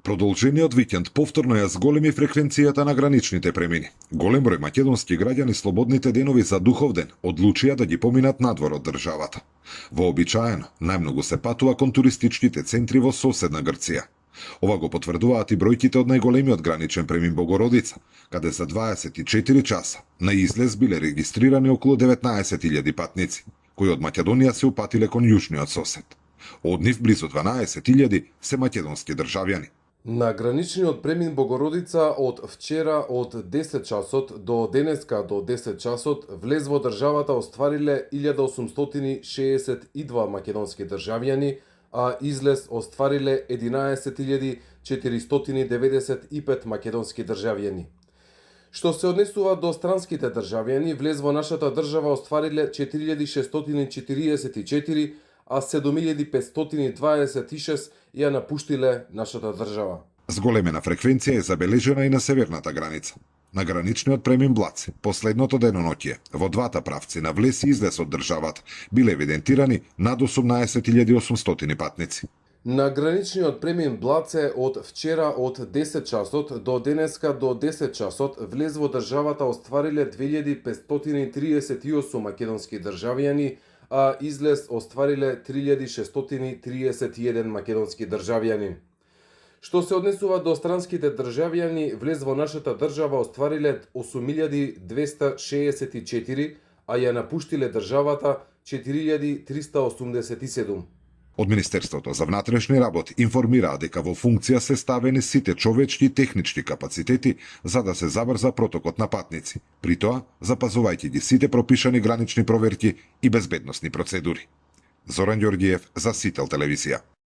Продолжениот викенд повторно ја зголеми фреквенцијата на граничните премини. Голем број македонски граѓани слободните денови за Духовден одлучија да ги поминат надвор од државата. Вообичаено, најмногу се патува кон туристичките центри во соседна Грција. Ова го потврдуваат и бројките од најголемиот граничен премин Богородица, каде за 24 часа на излез биле регистрирани околу 19.000 патници, кои од Македонија се упатиле кон јужниот сосед. Од нив близу 12.000 се македонски државјани. На граничниот премин Богородица од вчера од 10 часот до денеска до 10 часот влез во државата оствариле 1862 македонски државјани, а излез оствариле 11.495 македонски државјани. Што се однесува до странските државјани, влез во нашата држава оствариле 4644, а 7526 ја напуштиле нашата држава. Зголемена фреквенција е забележена и на северната граница. На граничниот премин Блаце, последното деноноќие, во двата правци на влез и излез од државата, биле евидентирани над 18.800 патници. На граничниот премин Блаце од вчера од 10 часот до денеска до 10 часот влез во државата оствариле 2538 македонски државјани, а излез оствариле 3631 македонски државјани. Што се однесува до странските државјани, влез во нашата држава оствариле 8264, а ја напуштиле државата 4387. Од Министерството за внатрешни работи информираа дека во функција се ставени сите човечки и технички капацитети за да се забрза протокот на патници, при тоа запазувајќи ги сите пропишани гранични проверки и безбедносни процедури. Зоран Ѓорѓиев за Сител телевизија.